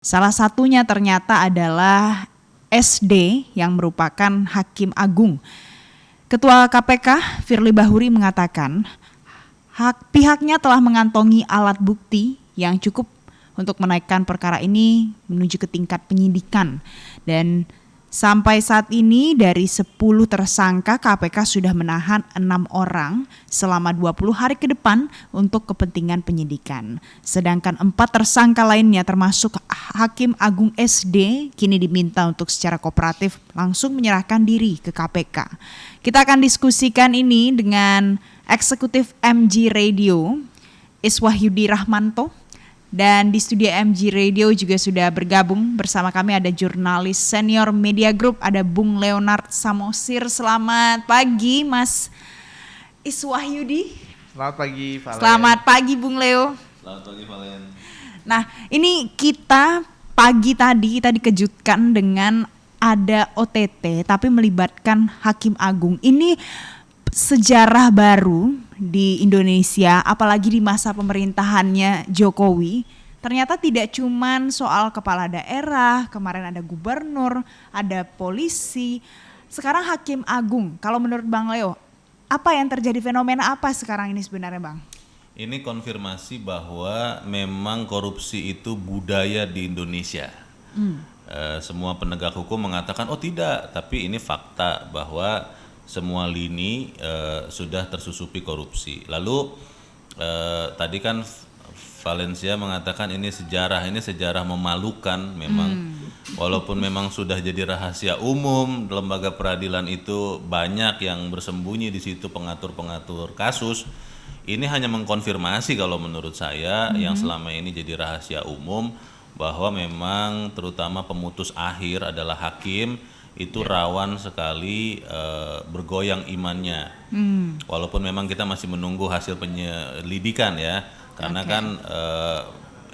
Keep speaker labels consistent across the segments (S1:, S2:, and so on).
S1: Salah satunya ternyata adalah SD yang merupakan Hakim Agung. Ketua KPK Firly Bahuri mengatakan pihaknya telah mengantongi alat bukti yang cukup untuk menaikkan perkara ini menuju ke tingkat penyidikan. Dan sampai saat ini dari 10 tersangka KPK sudah menahan 6 orang selama 20 hari ke depan untuk kepentingan penyidikan. Sedangkan 4 tersangka lainnya termasuk Hakim Agung SD kini diminta untuk secara kooperatif langsung menyerahkan diri ke KPK. Kita akan diskusikan ini dengan Eksekutif MG Radio Iswahyudi Rahmanto. Dan di studio MG Radio juga sudah bergabung bersama kami ada jurnalis senior Media Group, ada Bung Leonard Samosir. Selamat pagi Mas Iswahyudi.
S2: Selamat pagi Valen.
S1: Selamat pagi Bung Leo.
S2: Selamat pagi Valen.
S1: Nah ini kita pagi tadi kita dikejutkan dengan ada OTT tapi melibatkan Hakim Agung. Ini sejarah baru di Indonesia, apalagi di masa pemerintahannya Jokowi. Ternyata tidak cuman soal kepala daerah, kemarin ada gubernur, ada polisi, sekarang Hakim Agung. Kalau menurut Bang Leo, apa yang terjadi, fenomena apa sekarang ini sebenarnya Bang?
S3: Ini konfirmasi bahwa memang korupsi itu budaya di Indonesia. Semua penegak hukum mengatakan oh tidak, tapi ini fakta bahwa semua lini sudah tersusupi korupsi. Lalu tadi kan Valencia mengatakan ini sejarah memalukan memang. Walaupun memang sudah jadi rahasia umum, lembaga peradilan itu banyak yang bersembunyi di situ pengatur-pengatur kasus. Ini hanya mengkonfirmasi kalau menurut saya yang selama ini jadi rahasia umum bahwa memang terutama pemutus akhir adalah hakim itu rawan sekali bergoyang imannya. Walaupun memang kita masih menunggu hasil penyelidikan ya, karena kan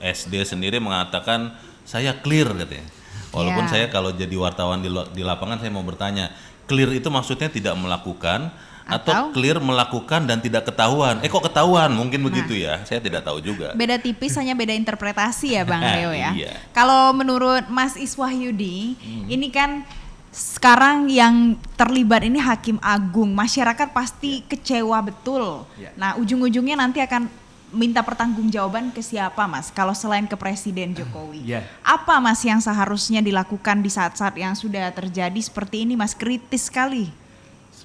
S3: SD sendiri mengatakan saya clear katanya. Walaupun saya kalau jadi wartawan di lapangan saya mau bertanya, clear itu maksudnya tidak melakukan atau clear melakukan dan tidak ketahuan. Kok ketahuan? Mungkin begitu ya. Saya tidak tahu juga.
S1: Beda tipis, hanya beda interpretasi ya Bang Leo ya.
S3: Iya.
S1: Kalau menurut Mas Iswahyudi, ini kan sekarang yang terlibat ini Hakim Agung, masyarakat pasti kecewa betul. Nah ujung-ujungnya nanti akan minta pertanggungjawaban ke siapa Mas? Kalau selain ke Presiden Jokowi, apa Mas yang seharusnya dilakukan di saat-saat yang sudah terjadi seperti ini Mas? Kritis sekali.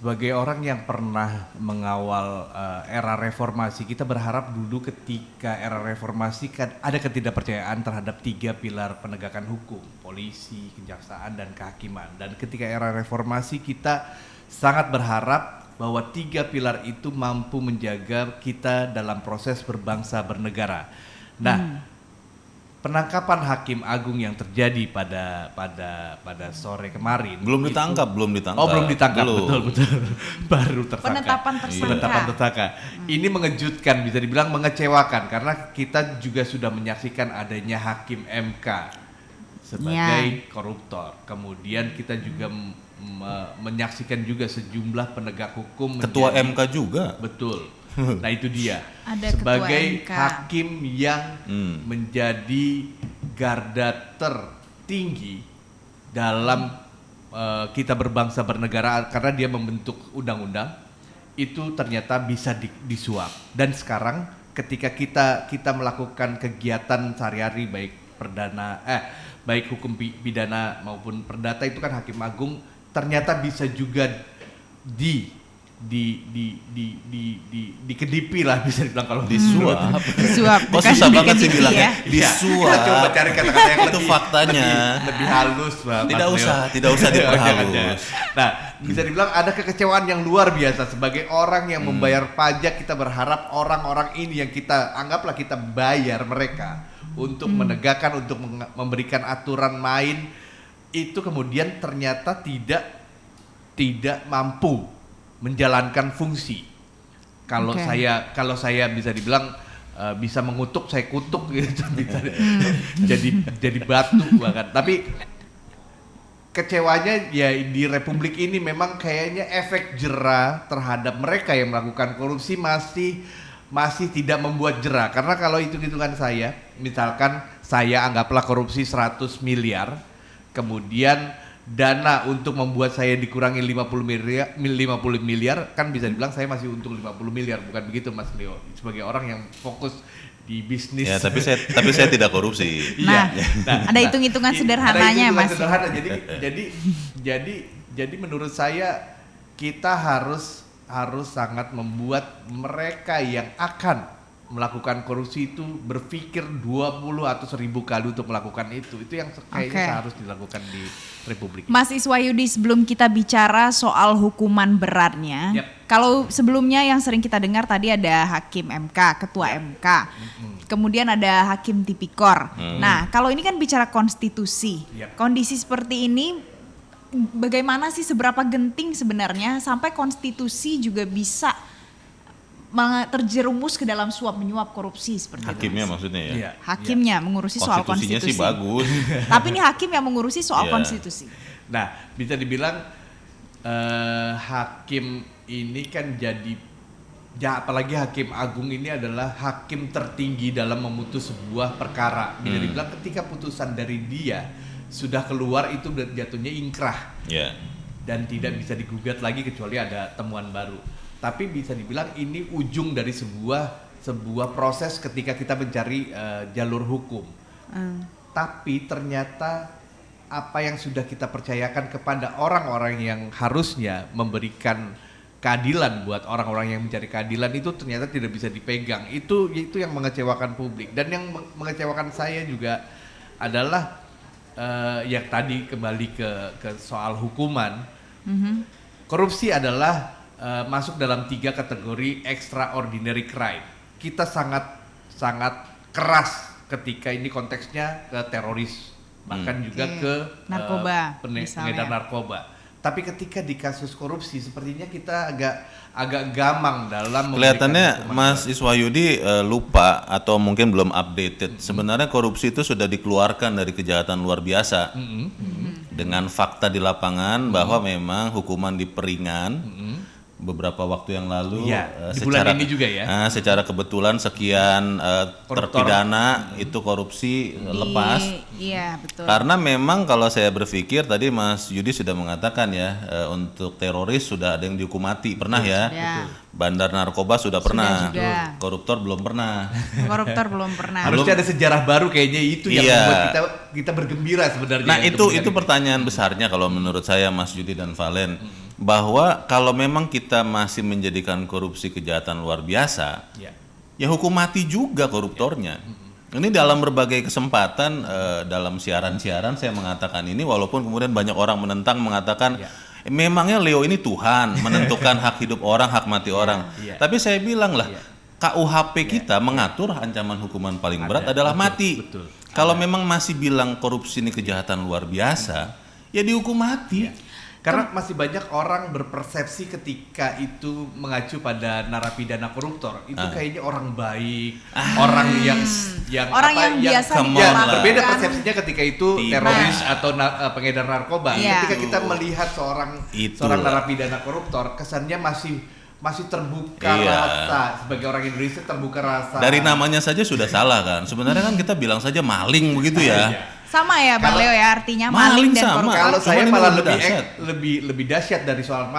S2: Sebagai orang yang pernah mengawal era reformasi, kita berharap dulu ketika era reformasi kan ada ketidakpercayaan terhadap 3 pilar penegakan hukum, polisi, kejaksaan, dan kehakiman. Dan ketika era reformasi kita sangat berharap bahwa 3 pilar itu mampu menjaga kita dalam proses berbangsa bernegara. Nah, penangkapan Hakim Agung yang terjadi pada sore kemarin
S3: Belum ditangkap.
S2: Oh belum ditangkap,
S3: belum.
S2: betul. Baru tersangka.
S1: Penetapan tersangka.
S2: Ini mengejutkan, bisa dibilang mengecewakan karena kita juga sudah menyaksikan adanya Hakim MK sebagai koruptor. Kemudian kita juga menyaksikan juga sejumlah penegak hukum
S3: Ketua MK juga.
S2: Betul. Nah itu dia,
S1: Ada
S2: sebagai hakim yang menjadi garda tertinggi dalam kita berbangsa bernegara karena dia membentuk undang-undang itu ternyata bisa disuap. Dan sekarang ketika kita melakukan kegiatan sehari-hari baik hukum pidana maupun perdata itu kan Hakim Agung ternyata bisa juga dikedipi lah bisa dibilang kalau
S3: Disuap.
S1: Disuap.
S3: Kok susah banget sih bilangnya?
S2: Kita
S3: Disuap.
S2: coba cari kata-kata yang
S3: itu faktanya.
S2: lebih halus, Pak.
S3: Tidak usah diperhalus.
S2: Nah, bisa dibilang ada kekecewaan yang luar biasa sebagai orang yang membayar pajak. Kita berharap orang-orang ini yang kita anggaplah kita bayar mereka untuk menegakkan, untuk memberikan aturan main itu kemudian ternyata tidak mampu menjalankan fungsi. Kalau saya bisa dibilang bisa mengutuk, saya kutuk gitu. jadi batu bahkan. Tapi kecewanya ya di Republik ini memang kayaknya efek jera terhadap mereka yang melakukan korupsi masih tidak membuat jera. Karena kalau hitung-hitungan saya, misalkan saya anggaplah korupsi 100 miliar, kemudian dana untuk membuat saya dikurangi 50 miliar, kan bisa dibilang saya masih untung 50 miliar, bukan begitu Mas Leo? Sebagai orang yang fokus di bisnis.
S3: Ya, tapi saya tidak korupsi.
S1: Nah, ada hitung-hitungan sederhananya Mas.
S2: Sederhana. Jadi menurut saya kita harus sangat membuat mereka yang akan melakukan korupsi itu berpikir 20 atau 1000 kali untuk melakukan itu. Itu yang kayaknya harus dilakukan di Republik ini.
S1: Mas Iswayudi, sebelum kita bicara soal hukuman beratnya, kalau sebelumnya yang sering kita dengar tadi ada Hakim MK, Ketua MK, kemudian ada Hakim Tipikor. Nah, kalau ini kan bicara konstitusi, kondisi seperti ini bagaimana sih, seberapa genting sebenarnya sampai konstitusi juga bisa terjerumus ke dalam suap menyuap korupsi seperti
S3: Hakimnya
S1: itu.
S3: maksudnya ya.
S1: Hakimnya mengurusi soal konstitusi.
S3: Konstitusinya sih bagus.
S1: Tapi ini hakim yang mengurusi soal konstitusi.
S2: Nah, bisa dibilang hakim ini kan apalagi Hakim Agung ini adalah hakim tertinggi dalam memutus sebuah perkara. Bisa dibilang ketika putusan dari dia sudah keluar itu jatuhnya ingkrah. Dan tidak bisa digugat lagi kecuali ada temuan baru. Tapi bisa dibilang ini ujung dari sebuah proses ketika kita mencari jalur hukum. Tapi ternyata apa yang sudah kita percayakan kepada orang-orang yang harusnya memberikan keadilan buat orang-orang yang mencari keadilan itu ternyata tidak bisa dipegang. Itu yang mengecewakan publik. Dan yang mengecewakan saya juga adalah yang tadi kembali ke soal hukuman. Korupsi adalah masuk dalam 3 kategori extraordinary crime. Kita sangat keras ketika ini konteksnya ke teroris, bahkan juga ke
S1: narkoba,
S2: pengedar narkoba. Tapi ketika di kasus korupsi sepertinya kita agak gamang dalam
S3: kelihatannya Mas Iswayudi lupa atau mungkin belum updated. Sebenarnya korupsi itu sudah dikeluarkan dari kejahatan luar biasa. Dengan fakta di lapangan bahwa memang hukuman diperingan beberapa waktu yang lalu
S2: di bulan ini juga ya.
S3: Secara kebetulan sekian terpidana itu korupsi lepas.
S1: Iya, betul.
S3: Karena memang kalau saya berpikir tadi Mas Yudi sudah mengatakan ya, untuk teroris sudah ada yang dihukum mati, pernah ya. Bandar narkoba sudah pernah. Koruptor belum pernah.
S2: Harusnya ada sejarah baru kayaknya itu yang membuat kita bergembira sebenarnya.
S3: Nah, itu pertanyaan besarnya kalau menurut saya Mas Yudi dan Valen. Bahwa kalau memang kita masih menjadikan korupsi kejahatan luar biasa, ya hukum mati juga koruptornya. Ini dalam berbagai kesempatan dalam siaran-siaran saya mengatakan ini, walaupun kemudian banyak orang menentang, mengatakan memangnya Leo ini Tuhan menentukan hak hidup orang, hak mati orang. Tapi saya bilang lah, KUHP kita mengatur ancaman hukuman paling berat adalah mati. Kalau memang masih bilang korupsi ini kejahatan luar biasa, ya dihukum mati.
S2: Karena masih banyak orang berpersepsi ketika itu mengacu pada narapidana koruptor itu kayaknya orang baik, orang yang
S1: biasa
S2: berbeda persepsinya ketika itu teroris atau pengedar narkoba. Ketika kita melihat seorang narapidana koruptor, kesannya masih terbuka rasa, sebagai orang Indonesia terbuka rasa.
S3: Dari namanya saja sudah salah kan. Sebenarnya kan kita bilang saja maling begitu ya.
S1: Sama ya Bang Leo ya, artinya maling dan koruptor.
S2: Kalau saya malah lebih dahsyat dari soal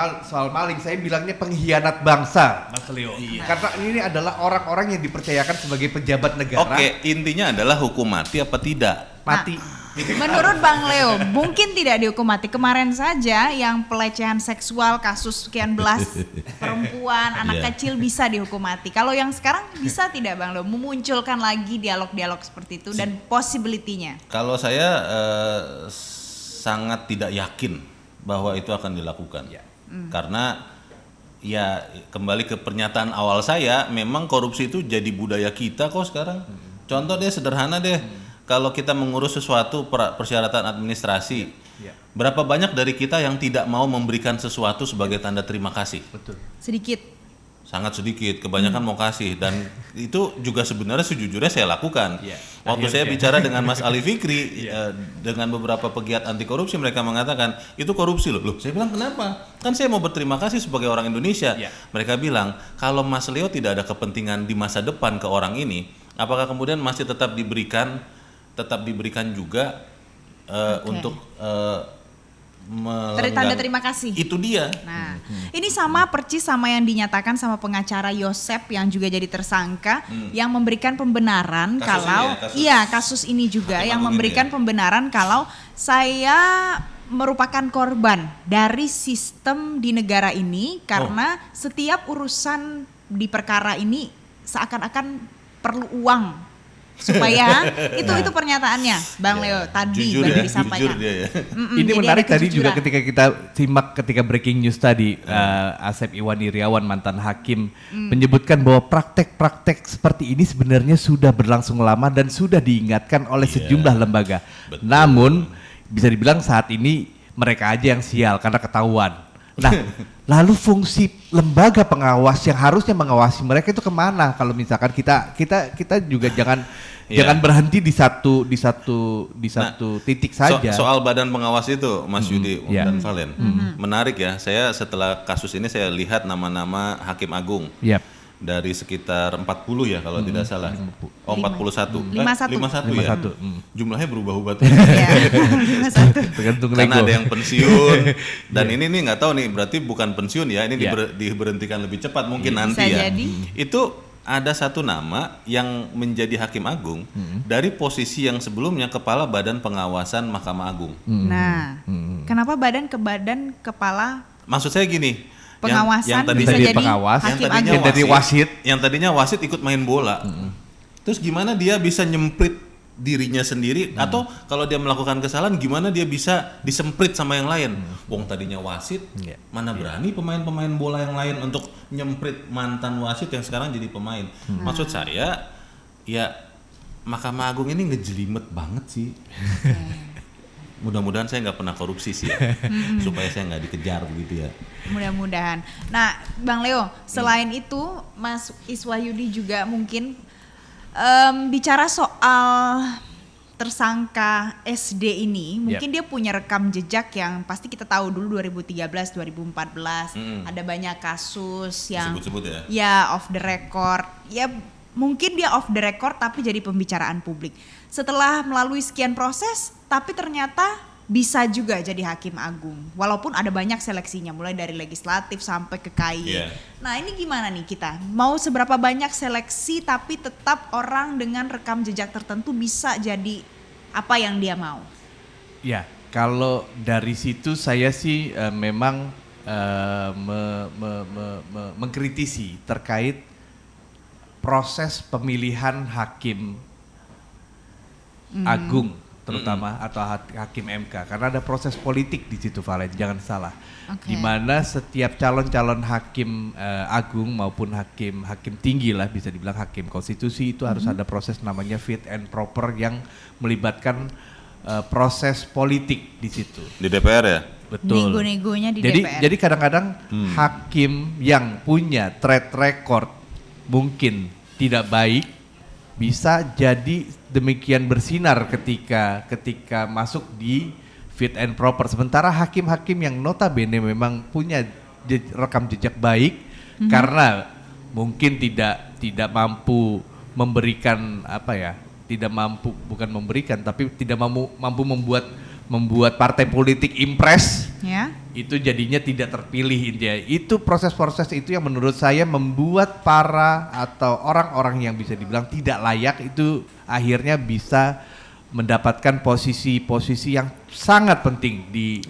S2: maling, saya bilangnya pengkhianat bangsa, Mas Leo. Karena ini adalah orang-orang yang dipercayakan sebagai pejabat negara.
S3: Oke, intinya adalah hukum mati apa tidak?
S2: Mati.
S1: Menurut Bang Leo, mungkin tidak dihukum mati. Kemarin saja yang pelecehan seksual, kasus sekian belas perempuan, anak kecil bisa dihukum mati. Kalau yang sekarang bisa tidak Bang Leo memunculkan lagi dialog-dialog seperti itu dan possibility-nya?
S3: Kalau saya sangat tidak yakin bahwa itu akan dilakukan. Karena ya kembali ke pernyataan awal saya, memang korupsi itu jadi budaya kita kok sekarang. Contoh deh, sederhana deh. Kalau kita mengurus sesuatu persyaratan administrasi, berapa banyak dari kita yang tidak mau memberikan sesuatu sebagai tanda terima kasih?
S2: Betul.
S1: Sedikit.
S3: Sangat sedikit, kebanyakan mau kasih, dan itu juga sebenarnya sejujurnya saya lakukan. Waktu saya bicara dengan Mas Ali Fikri, dengan beberapa pegiat anti korupsi, mereka mengatakan itu korupsi loh. Saya bilang kenapa? Kan saya mau berterima kasih sebagai orang Indonesia. Mereka bilang kalau Mas Leo tidak ada kepentingan di masa depan ke orang ini, apakah kemudian masih tetap diberikan tetap diberikan juga untuk
S1: Tanda terima kasih.
S3: Itu dia.
S1: Nah, ini sama percis sama yang dinyatakan sama pengacara Yosep yang juga jadi tersangka yang memberikan pembenaran kasus ini juga
S3: Hakim
S1: yang
S3: Agung
S1: memberikan
S3: ini ya?
S1: pembenaran kalau saya merupakan korban dari sistem di negara ini karena setiap urusan di perkara ini seakan-akan perlu uang supaya itu pernyataannya Bang Leo tadi
S3: Jujur
S1: baru
S3: ya,
S1: disampaikan.
S3: jujur dia ya.
S2: Ini
S1: Jadi
S2: menarik
S1: ada
S2: tadi juga
S1: kejujuran.
S2: ketika kita simak ketika breaking news tadi, Asep Iwan Iriawan mantan hakim menyebutkan bahwa praktek-praktek seperti ini sebenarnya sudah berlangsung lama dan sudah diingatkan oleh sejumlah lembaga.
S3: Betul.
S2: Namun bisa dibilang saat ini mereka aja yang sial karena ketahuan. Nah, lalu fungsi lembaga pengawas yang harusnya mengawasi mereka itu kemana? Kalau misalkan kita juga jangan berhenti di satu titik saja.
S3: Soal badan pengawas itu, Mas Yudi dan
S2: Yeah.
S3: Valen, menarik ya. Saya setelah kasus ini saya lihat nama-nama Hakim Agung
S2: Yap.
S3: dari sekitar 40 ya kalau tidak salah. Oh 41.
S1: 51.
S3: 51 ya.
S2: 51.
S3: Jumlahnya berubah-ubah tuh.
S1: Iya.
S2: Tergantung
S3: Karena
S2: nego.
S3: ada yang pensiun dan ini nih nggak tahu nih berarti bukan pensiun ya, ini
S2: Yeah.
S3: diberhentikan lebih cepat mungkin nanti
S1: Bisa
S3: ya.
S1: jadi.
S3: Itu ada satu nama yang menjadi Hakim Agung dari posisi yang sebelumnya Kepala Badan Pengawasan Mahkamah Agung.
S1: Nah, kenapa badan kepala
S3: Maksud saya gini,
S1: pengawasan
S3: tadi-
S1: bisa
S2: Jadi
S1: jadi
S2: pengawas,
S1: hakim
S3: tadinya
S1: agung?
S2: Jadi wasit.
S3: yang tadinya wasit ikut main bola. Terus gimana dia bisa nyemprit dirinya sendiri atau kalau dia melakukan kesalahan gimana dia bisa disemprit sama yang lain? Wong tadinya wasit,
S2: Iya.
S3: mana berani pemain-pemain bola yang lain untuk nyemprit mantan wasit yang sekarang jadi pemain. Maksud saya ya Mahkamah Agung ini ngejelimet banget sih. Mudah-mudahan saya nggak pernah korupsi sih ya. Supaya saya nggak dikejar gitu ya.
S1: Mudah-mudahan. Nah, Bang Leo, selain itu Mas Iswahyudi juga mungkin bicara soal tersangka SD ini, mungkin dia punya rekam jejak yang pasti kita tahu dulu 2013, 2014 ada banyak kasus yang
S3: Disebut-sebut ya.
S1: ya off the record. Ya mungkin dia off the record tapi jadi pembicaraan publik. Setelah melalui sekian proses, tapi ternyata bisa juga jadi hakim agung. Walaupun ada banyak seleksinya, mulai dari legislatif sampai ke KAI.
S3: Iya.
S1: Nah ini gimana nih kita? Mau seberapa banyak seleksi tapi tetap orang dengan rekam jejak tertentu bisa jadi apa yang dia mau?
S2: Ya, kalau dari situ saya sih memang mengkritisi terkait proses pemilihan hakim agung terutama atau hakim MK karena ada proses politik di situ Valen, jangan salah.
S1: Oke.
S2: Di mana setiap calon-calon hakim agung maupun hakim tinggi lah bisa dibilang hakim konstitusi itu harus ada proses namanya fit and proper yang melibatkan proses politik di situ.
S3: Di DPR ya?
S2: Betul.
S1: Nego-negonya di
S2: jadi,
S1: DPR.
S2: Jadi kadang-kadang hakim yang punya track record mungkin tidak baik bisa jadi demikian bersinar ketika masuk di fit and proper. Sementara hakim-hakim yang notabene memang punya rekam jejak baik karena mungkin tidak mampu memberikan bukan memberikan tapi tidak mampu membuat partai politik impress.
S1: Ya.
S2: Itu jadinya tidak terpilih intinya. Itu proses-proses itu yang menurut saya membuat para atau orang-orang yang bisa dibilang tidak layak itu akhirnya bisa mendapatkan posisi-posisi yang sangat penting di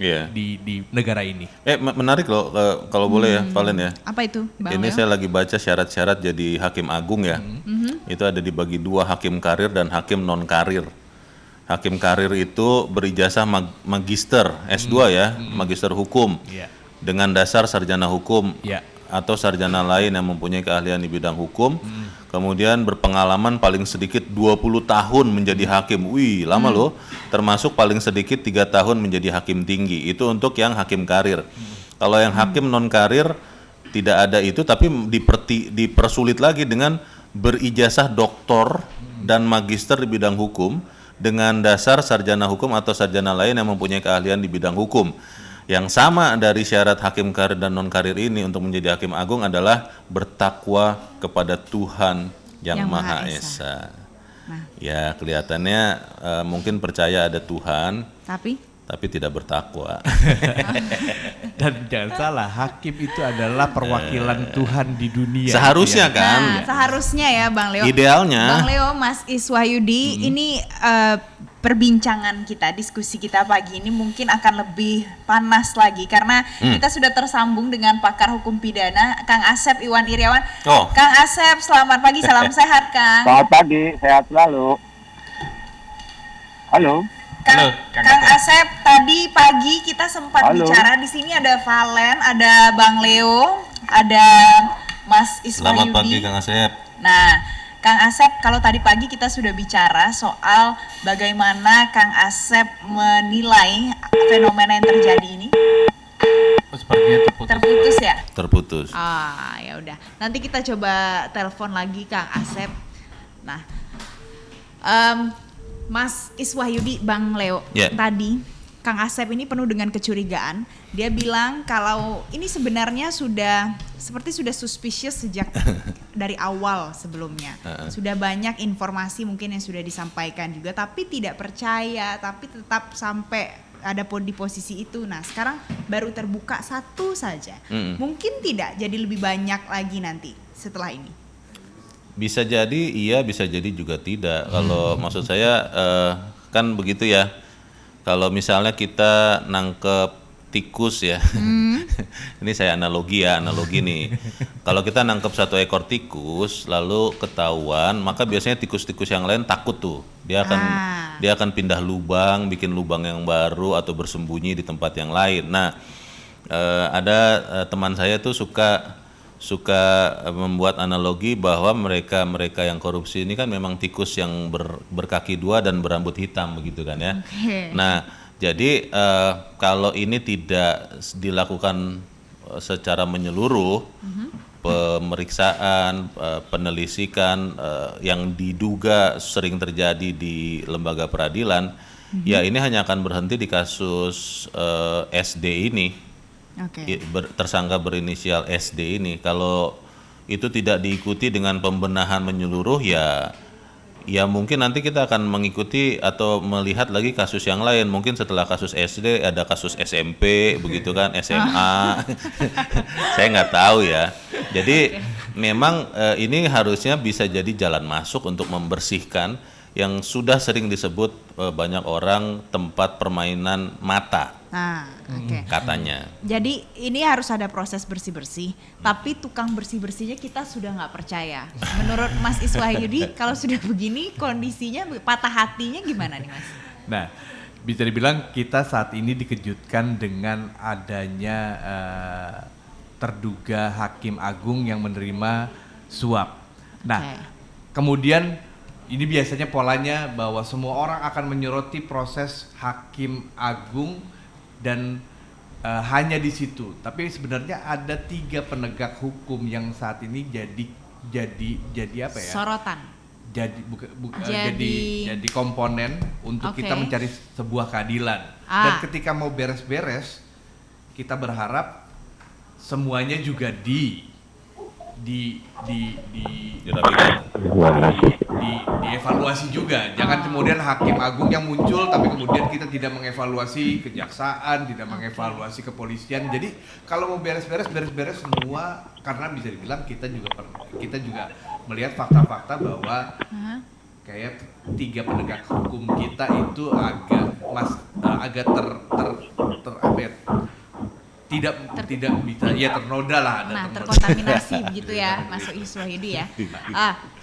S2: negara ini.
S3: Menarik loh kalau boleh ya, Valen ya.
S1: Apa itu, Bang
S3: Ini
S1: Leo?
S3: saya lagi baca syarat-syarat jadi hakim agung ya. Itu ada dibagi dua, hakim karir dan hakim non karir. Hakim karir itu berijazah magister S2 ya, magister hukum.
S2: Iya.
S3: Dengan dasar sarjana hukum
S2: Iya.
S3: atau sarjana lain yang mempunyai keahlian di bidang hukum. Kemudian berpengalaman paling sedikit 20 tahun menjadi hakim. Wih, lama loh. Termasuk paling sedikit 3 tahun menjadi hakim tinggi. Itu untuk yang hakim karir. Kalau yang hakim non karir tidak ada itu, tapi dipersulit lagi dengan berijazah doktor dan magister di bidang hukum dengan dasar sarjana hukum atau sarjana lain yang mempunyai keahlian di bidang hukum. Yang sama dari syarat hakim karir dan non karir ini untuk menjadi hakim agung adalah bertakwa kepada Tuhan yang Maha Esa. Ya kelihatannya mungkin percaya ada Tuhan, tapi tidak bertakwa.
S2: Dan jangan salah, hakim itu adalah perwakilan Tuhan di dunia.
S3: Seharusnya
S2: ya.
S3: kan.
S1: Nah, seharusnya ya Bang Leo.
S3: Idealnya.
S1: Bang Leo, Mas Iswahyudi, ini perbincangan kita, diskusi kita pagi ini mungkin akan lebih panas lagi karena kita sudah tersambung dengan pakar hukum pidana Kang Asep Iwan Iryawan.
S3: Oh.
S1: Kang Asep, selamat pagi, salam sehat Kang.
S4: Selamat pagi, sehat selalu. Halo.
S1: Kang Asep, tadi pagi kita sempat bicara, di sini ada Valen, ada Bang Leo, ada Mas Iswahyudi.
S3: Selamat pagi Kang Asep.
S1: Nah, Kang Asep, kalau tadi pagi kita sudah bicara soal bagaimana Kang Asep menilai fenomena yang terjadi ini.
S2: Sepertinya
S1: Terputus ya?
S3: Terputus.
S1: Ah, ya udah. Nanti kita coba telepon lagi Kang Asep. Nah, Mas Iswahyudi, Bang Leo, tadi Kang Asep ini penuh dengan kecurigaan. Dia bilang kalau ini sebenarnya sudah suspicious sejak dari awal sebelumnya. Sudah banyak informasi mungkin yang sudah disampaikan juga, tapi tidak percaya, tapi tetap sampai ada di posisi itu. Nah, sekarang baru terbuka satu saja. Mungkin tidak jadi lebih banyak lagi nanti setelah ini.
S3: Bisa jadi iya, bisa jadi juga tidak. Kalau maksud saya kan begitu ya. Kalau misalnya kita nangkep tikus ya, ini saya analogi nih. Kalau kita nangkep satu ekor tikus, lalu ketahuan, maka biasanya tikus-tikus yang lain takut tuh. Dia akan pindah lubang, bikin lubang yang baru atau bersembunyi di tempat yang lain. Nah, ada teman saya tuh suka membuat analogi bahwa mereka yang korupsi ini kan memang tikus yang berkaki dua dan berambut hitam begitu kan ya. Nah, jadi kalau ini tidak dilakukan secara menyeluruh, pemeriksaan, penelitian yang diduga sering terjadi di lembaga peradilan, ya ini hanya akan berhenti di kasus SD ini. Tersangka berinisial SD ini. Kalau itu tidak diikuti dengan pembenahan menyeluruh, ya mungkin nanti kita akan mengikuti atau melihat lagi kasus yang lain. Mungkin setelah kasus SD ada kasus SMP begitu kan, SMA. Saya nggak tahu ya. Jadi memang ini harusnya bisa jadi jalan masuk untuk membersihkan yang sudah sering disebut banyak orang tempat permainan mata. Katanya.
S1: Jadi ini harus ada proses bersih-bersih, tapi tukang bersih-bersihnya kita sudah nggak percaya. Menurut Mas Iswahyudi, kalau sudah begini kondisinya patah hatinya gimana nih Mas?
S2: Nah, bisa dibilang kita saat ini dikejutkan dengan adanya terduga hakim agung yang menerima suap. Nah, kemudian ini biasanya polanya bahwa semua orang akan menyoroti proses hakim agung dan hanya di situ. Tapi sebenarnya ada 3 penegak hukum yang saat ini jadi apa ya?
S1: Sorotan.
S2: Jadi komponen untuk kita mencari sebuah keadilan. Dan ketika mau beres-beres, kita berharap semuanya juga dievaluasi juga. Jangan kemudian hakim agung yang muncul tapi kemudian kita tidak mengevaluasi kejaksaan, tidak mengevaluasi kepolisian. Jadi kalau mau beres-beres semua, karena bisa dibilang kita juga melihat fakta-fakta bahwa kayak 3 penegak hukum kita itu agak tidak bisa ya ternoda lah.
S1: Terkontaminasi begitu ya Mas Iswahyudi ya.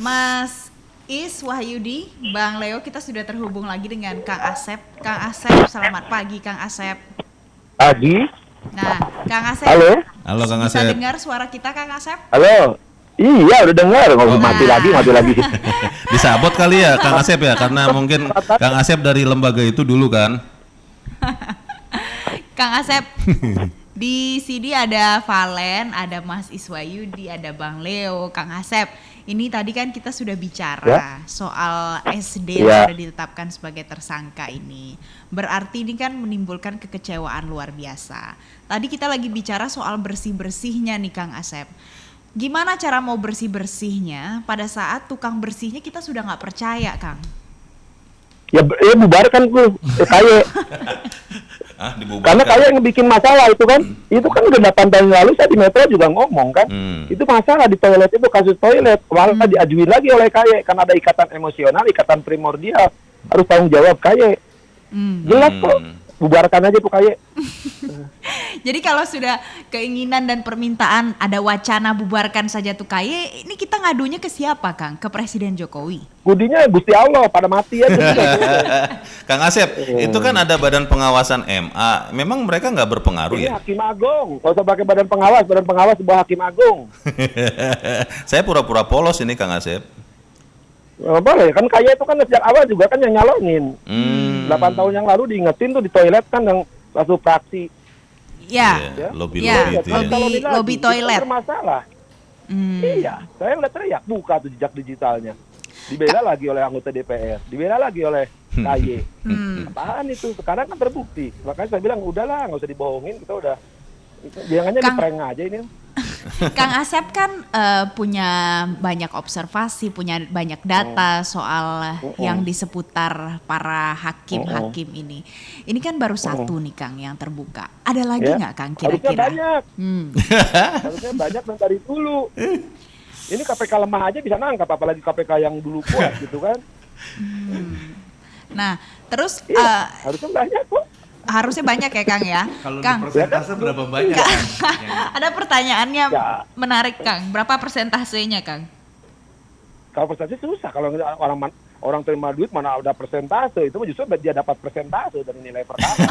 S1: Mas Iswahyudi, Bang Leo, kita sudah terhubung lagi dengan Kang Asep. Kang Asep, selamat pagi Kang Asep.
S4: Pagi.
S1: Nah, Kang Asep.
S3: Halo Kang Asep.
S1: Bisa dengar suara kita Kang Asep?
S4: Halo. Iya, udah dengar. Mati lagi.
S3: Disabot kali ya Kang Asep ya, karena mungkin Kang Asep dari lembaga itu dulu kan.
S1: Kang Asep. Di sini ada Valen, ada Mas Iswahyudi, ada Bang Leo, Kang Asep. Ini tadi kan kita sudah bicara soal SD yang sudah ditetapkan sebagai tersangka ini. Berarti ini kan menimbulkan kekecewaan luar biasa. Tadi kita lagi bicara soal bersih-bersihnya nih Kang Asep. Gimana cara mau bersih-bersihnya pada saat tukang bersihnya kita sudah nggak percaya, Kang?
S4: Ya bubarkan tuh KY.
S3: Dibubarkan.
S4: Karena KY yang bikin masalah itu kan. Itu kan udah 8 tahun lalu saya di Metro juga ngomong kan. Itu masalah di toilet itu, kasus toilet. Malah diajuin lagi oleh KY karena ada ikatan emosional, ikatan primordial. Harus tanggung jawab KY. Jelas kok. Bubarkan aja tuh KY.
S1: Jadi kalau sudah keinginan dan permintaan ada wacana bubarkan saja tuh KY, ini kita ngadunya ke siapa, Kang? Ke Presiden Jokowi?
S4: Budinya Gusti Allah pada mati aja.
S3: Kang Asep, itu kan ada Badan Pengawasan MA. Memang mereka nggak berpengaruh
S4: Ini
S3: ya?
S4: Hakim Agung. Kalau usah pakai badan pengawas sebuah Hakim Agung.
S3: Saya pura-pura polos ini Kang Asep.
S4: Nggak boleh, kan KY itu kan sejak awal juga kan yang nyalonin. 8 tahun yang lalu diingetin tuh di toilet kan yang satu fraksi.
S1: Ya,
S3: Iya, lobby
S1: ya,
S3: itu ya.
S1: lobby toilet.
S4: Itu bermasalah. Iya, saya udah teriak, buka tuh jejak digitalnya. Dibela lagi oleh anggota DPR, dibela lagi oleh KY. Apaan itu? Sekarang kan terbukti. Makanya saya bilang, udahlah, nggak usah dibohongin, kita udah. Jangannya di prank aja ini.
S1: Kang Asep kan punya banyak observasi, punya banyak data soal yang di seputar para hakim-hakim ini. Ini kan baru satu nih Kang yang terbuka. Ada lagi nggak Kang
S4: Harusnya
S1: kira-kira?
S4: banyak. Harusnya banyak dan dari dulu. Ini KPK lemah aja bisa nangkap, apalagi KPK yang dulu kuat gitu kan.
S1: Nah, terus
S4: Harusnya banyak kok.
S1: harusnya banyak ya Kang ya.
S2: Kalau
S1: Kang,
S2: di persentase berapa banyak? Kang?
S1: ada pertanyaannya
S4: Ya.
S1: menarik Kang. Berapa persentasenya Kang?
S4: Kalau persentase susah, kalau orang terima duit mana ada persentase, itu justru dia dapat persentase dari nilai perkara.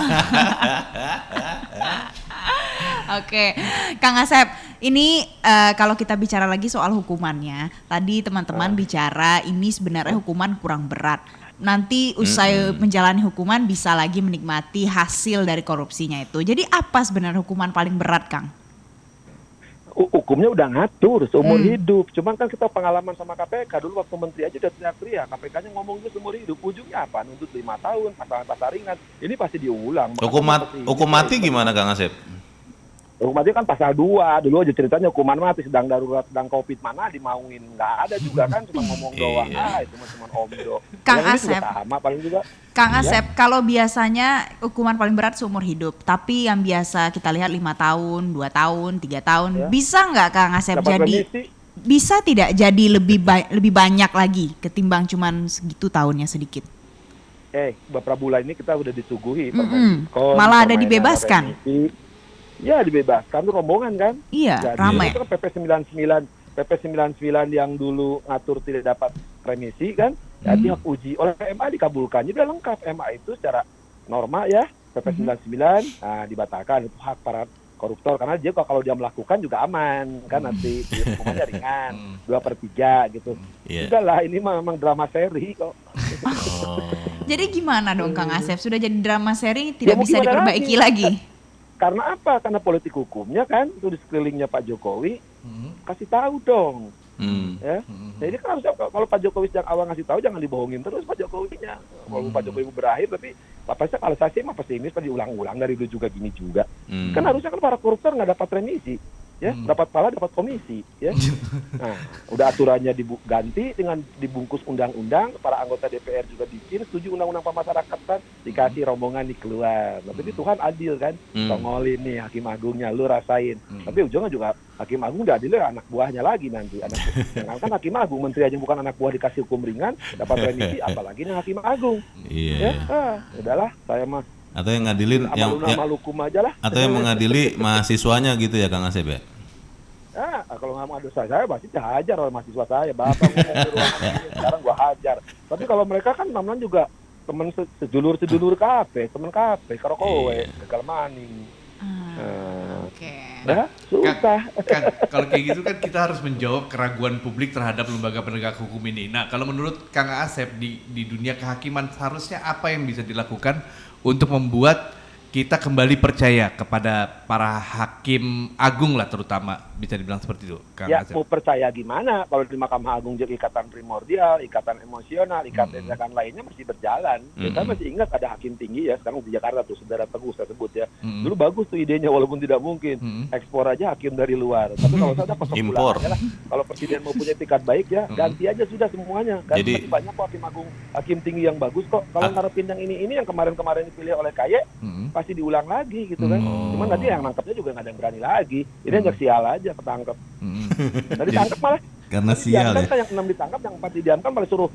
S1: Oke, Kang Asep, ini kalau kita bicara lagi soal hukumannya, tadi teman-teman bicara ini sebenarnya hukuman kurang berat. Nanti usai menjalani hukuman bisa lagi menikmati hasil dari korupsinya itu. Jadi apa sebenarnya hukuman paling berat, Kang?
S4: Hukumnya udah ngatur seumur hidup. Cuman kan kita pengalaman sama KPK dulu waktu menteri aja udah teriak-teriak. KPK-nya ngomong itu seumur hidup. Ujungnya apa? Nuntut 5 tahun, pasal ringan. Ini pasti diulang.
S3: Hukum mati gimana Kang Asep?
S4: Hukum mati kan pasal 2. Dulu aja ceritanya hukuman mati sedang darurat, sedang COVID mana dimauin. Nggak ada juga kan, cuma ngomong doang. Itu cuma omdo.
S1: Kang
S4: Yang ini
S1: Asep.
S4: juga sama paling juga.
S1: Kang Asep, kalau biasanya hukuman paling berat seumur hidup, tapi yang biasa kita lihat 5 tahun, 2 tahun, 3 tahun, bisa nggak Kang Asep
S4: Dapat
S1: jadi
S4: remisi.
S1: bisa tidak jadi lebih banyak lagi ketimbang cuman segitu tahunnya sedikit?
S4: Beberapa bulan ini kita udah disuguhi.
S1: Malah ada dibebaskan.
S4: Remisi. Ya dibebaskan tuh rombongan kan.
S1: Iya,
S4: Jadi
S1: ramai.
S4: itu kan PP 99 yang dulu ngatur tidak dapat remisi kan. Jadi hak uji oleh MA dikabulkan. Jadi udah lengkap. MA itu secara norma ya PP 99 dibatalkan, itu hak para koruptor karena dia kalau dia melakukan juga aman kan, nanti hukumannya ringan 2/3 gitu. Udah lah, ini memang drama seri kok.
S1: Jadi gimana dong Kang Asep? Sudah jadi drama seri tidak
S4: Ya,
S1: bisa
S4: gimana
S1: diperbaiki lagi?
S4: Karena apa? Karena politik hukumnya kan itu di sekelilingnya Pak Jokowi kasih tahu dong. Ya. Jadi kan harusnya kalau Pak Jokowi sejak awal ngasih tahu jangan dibohongin terus Pak Jokowinya. Kalau Pak Jokowi berakhir tapi papasnya kalau saya sih mah pesimis tadi ulang-ulang dari dulu juga gini juga. Kan harusnya kan para koruptor nggak dapat remisi. Ya, dapat pala dapat komisi ya. Nah, udah aturannya diganti dengan dibungkus undang-undang, para anggota DPR juga bikin setuju undang-undang pemasarakatan, dikasih rombongan keluar. Tapi Tuhan adil kan, tongolin nih Hakim Agungnya, lu rasain. Tapi ujungnya juga Hakim Agung udah adil anak buahnya lagi nanti. Kan Hakim Agung, menteri aja bukan anak buah dikasih hukum ringan, dapat remisi, apalagi nih Hakim Agung.
S3: Iya.
S4: Ya, udahlah, saya mah.
S3: Atau yang ngadilin
S4: hukum aja lah.
S3: Atau yang mengadili mahasiswanya gitu ya Kang Asep ya?
S4: Kalau nggak mau saya pasti hajar oleh mahasiswa saya. Bapak ngomong di ruangan ini, sekarang gua hajar. Tapi kalau mereka kan namanya juga teman sedulur kafe, teman kafe, karo kowe, gagal maning.
S1: Oke.
S4: Ya, susah.
S2: Kan, kalau kayak gitu kan kita harus menjawab keraguan publik terhadap lembaga penegak hukum ini. Nah, kalau menurut Kang Asep di dunia kehakiman seharusnya apa yang bisa dilakukan untuk membuat kita kembali percaya kepada para hakim agung lah, terutama bisa dibilang seperti itu, Kang
S4: Ya
S2: Asep.
S4: mau percaya gimana kalau di Mahkamah Agung jadi ikatan primordial, ikatan emosional, ikatan lainnya masih berjalan. Kita masih ingat ada hakim tinggi ya sekarang di Jakarta tuh, Saudara Teguh saya sebut ya. Dulu bagus tuh idenya walaupun tidak mungkin ekspor aja hakim dari luar. Tapi kalau saya kosong
S3: Impor.
S4: pulang aja lah. Kalau presiden mau punya etikat baik ya ganti aja sudah semuanya. Kan
S3: Jadi-
S4: masih banyak kok hakim agung, hakim tinggi yang bagus kok. Kalau ngarepin yang ini yang kemarin-kemarin dipilih oleh KY pasti diulang lagi gitu kan. Cuman nanti yang nangkepnya juga nggak ada yang berani lagi. Ini hanya sial aja ketangkep. Tadi ditangkap malah.
S5: Karena
S4: Tadi
S5: sial
S4: diamkan
S5: ya.
S4: kan yang 6 ditangkap, yang 4 didiamkan malah suruh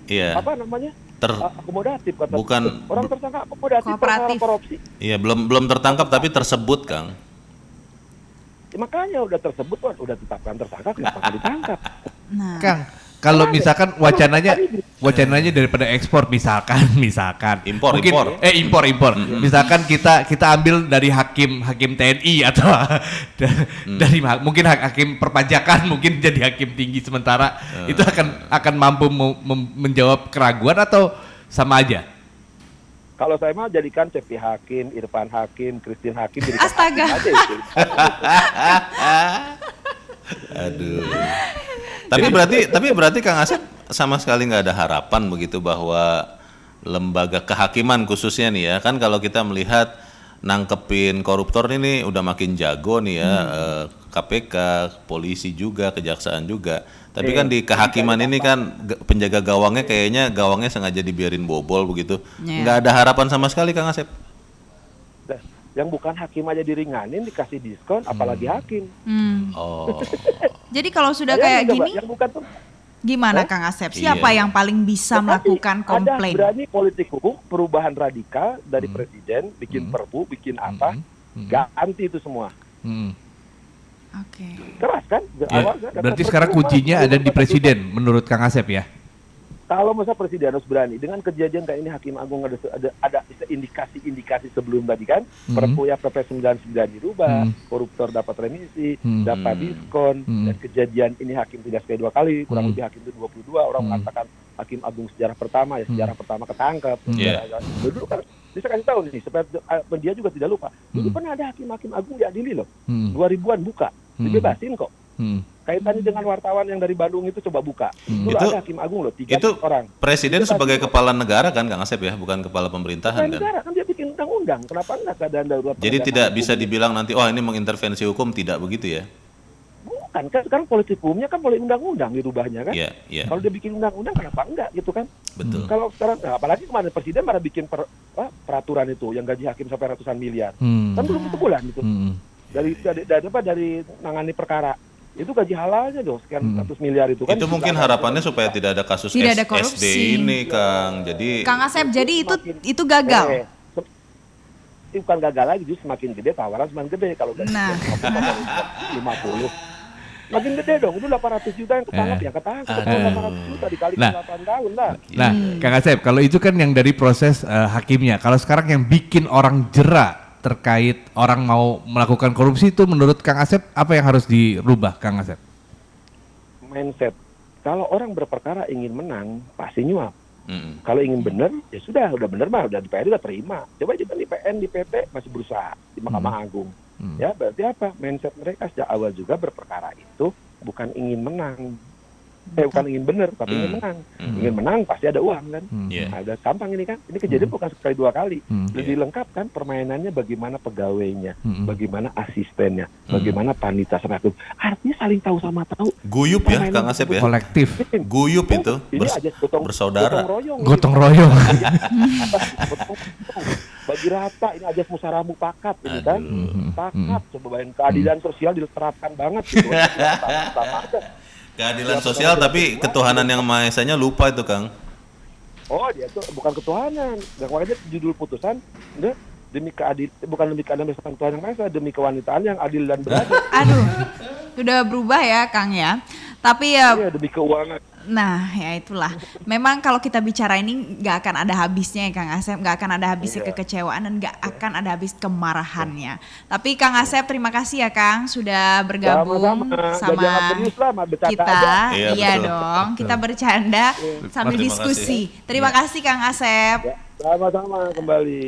S3: Iya.
S4: apa namanya?
S3: Ter-
S4: Akomodatif kata.
S3: Bukan-
S4: Orang tersangka akomodatif
S1: Kooperatif.
S4: perkara korupsi.
S3: Iya, belum tertangkap tapi tersebut, Kang.
S4: Ya, makanya udah tersebut kan udah ditetapkan tersangka kenapa nggak ditangkap?
S1: Nah,
S2: Kang, kalau misalkan wacananya daripada ekspor misalkan
S3: Impor.
S2: impor. Misalkan kita ambil dari hakim TNI atau dari mungkin hakim perpajakan, mungkin jadi hakim tinggi sementara itu akan mampu menjawab keraguan atau sama aja?
S4: Kalau saya mah jadikan Cepi Hakim, Irfan Hakim, Christine Hakim jadikan
S1: Astaga.
S4: hakim aja itu.
S3: Aduh. Tapi berarti Kang Asep sama sekali nggak ada harapan begitu bahwa lembaga kehakiman khususnya nih ya, kan kalau kita melihat nangkepin koruptor ini udah makin jago nih ya, KPK, polisi juga, kejaksaan juga. Tapi kan di kehakiman ini kan penjaga gawangnya kayaknya gawangnya sengaja dibiarin bobol begitu.
S1: Iya.
S3: Nggak ada harapan sama sekali Kang Asep.
S4: Nah, yang bukan hakim aja diringanin dikasih diskon, apalagi hakim.
S3: Oh.
S1: jadi kalau sudah
S4: Bayangin
S1: kayak
S4: coba,
S1: gini,
S4: yang bukan tuh
S1: gimana Kang Asep? Siapa
S3: Iya.
S1: yang paling bisa melakukan
S4: ada
S1: komplain?
S4: berani politik hukum perubahan radikal dari presiden bikin perpu, bikin apa, ganti itu semua.
S1: Oke.
S4: Keras kan? Awal kan?
S2: Berarti
S4: Kata
S2: sekarang
S4: perpu,
S2: kuncinya
S4: Mas,
S2: ada di
S4: kata
S2: presiden menurut Kang Asep ya?
S4: Kalau masa presiden harus berani dengan kejadian kayak ini hakim agung ada indikasi sebelum tadi kan perpu ya PP 99 dirubah, koruptor dapat remisi, dapat diskon dan kejadian ini hakim tidak sekali 2 kali, kurang lebih hakim itu 22 orang mengatakan hakim agung sejarah pertama ya sejarah pertama ketangkep. Dulu kan bisa kasih tahu nih supaya dia juga tidak lupa. Dulu pernah ada hakim-hakim agung diadili loh. 2000-an buka, dibebasin kok. Kaitannya dengan wartawan yang dari Bandung itu coba buka. Dulu
S3: Itu-
S4: ada hakim agung loh, 3
S3: Itu
S4: orang.
S3: presiden
S4: Itu
S3: sebagai
S4: tadi-
S3: kepala negara kan Kang Asep ya, bukan kepala pemerintahan kan.
S4: negara kan dia bikin undang-undang. Kenapa enggak keadaan darurat?
S3: Jadi
S4: penegakan
S3: tidak
S4: hukum?
S3: bisa dibilang nanti wah ini mengintervensi hukum, tidak begitu ya.
S4: Bukan kan sekarang politik hukumnya kan boleh undang-undang dirubahnya kan.
S3: Iya, iya.
S4: Kalau dia bikin undang-undang kenapa enggak gitu kan?
S3: Betul.
S4: Kalau sekarang apalagi kemarin presiden malah bikin peraturan itu yang gaji hakim sampai ratusan miliar. Kan belum sebulan itu. Dari nangani perkara. Itu gaji halalnya loh sekian ratus miliar itu kan.
S3: Itu mungkin harapannya supaya tidak ada kasus
S1: Tidak ada
S3: SD
S1: korupsi.
S3: ini Kang. Jadi
S1: Kang Asep, jadi itu gagal.
S4: Itu bukan gagal lagi, justru semakin gede tawaran semakin gede kalau gaji
S1: Nah.
S4: 50. Makin gede dong, itu 800 juta yang ketangkap, yang ketangkap 800 juta dikali
S2: Nah.
S4: 8 tahun lah.
S2: Nah, Kang Asep, kalau itu kan yang dari proses hakimnya. Kalau sekarang yang bikin orang jera terkait orang mau melakukan korupsi itu menurut Kang Asep apa yang harus dirubah, Kang Asep?
S4: Mindset. Kalau orang berperkara ingin menang, pasti nyuap.
S3: mm-mm.
S4: Kalau ingin benar, ya sudah, udah benar mah, udah di PN udah terima. Coba juga di PN, di PT masih berusaha di Mahkamah Agung. Ya berarti apa? Mindset mereka sejak awal juga berperkara itu bukan ingin menang. Bukan ingin benar, tapi ingin menang. Ingin menang pasti ada uang kan.
S3: Iya.
S4: Nah, udah gampang ini kan. Ini kejadian bukan sekali 2 kali. Lebih lengkap kan permainannya bagaimana pegawainya, bagaimana asistennya, bagaimana panitia sama itu. Artinya saling tahu sama tahu.
S3: Guyup ya Kang Asep ya.
S2: Kolektif,
S3: Guyup itu
S4: Ini aja
S3: bersaudara.
S2: gotong royong.
S4: Bagi rata ini aja musyawarah mufakat ini kan. Mufakat coba bayangin keadilan sosial diterapkan banget gitu. Sama aja.
S3: Keadilan sosial tapi ketuhanan yang Maha Esanya lupa itu Kang.
S4: Oh, dia tuh bukan ketuhanan. Dan makanya judul putusan demi bukan demi keadilan berdasarkan Tuhan yang Maha Esa, demi kewanitaan yang adil dan beradil.
S1: Aduh, sudah berubah ya Kang ya. Tapi ya,
S4: Iya, demi keuangan.
S1: nah ya itulah. Memang kalau kita bicara ini nggak akan ada habisnya ya Kang Asep, nggak akan ada habisnya kekecewaan dan nggak akan ada habis kemarahannya. Tapi Kang Asep terima kasih ya Kang sudah bergabung
S4: Sama-sama.
S1: sama
S4: Jangan serius lah, mah bercanda
S1: kita.
S4: aja.
S3: Iya,
S1: Iya
S3: betul.
S1: dong, kita bercanda sambil
S3: Terima
S1: diskusi.
S3: kasih.
S1: Terima kasih Kang Asep.
S4: Ya, sama-sama kembali.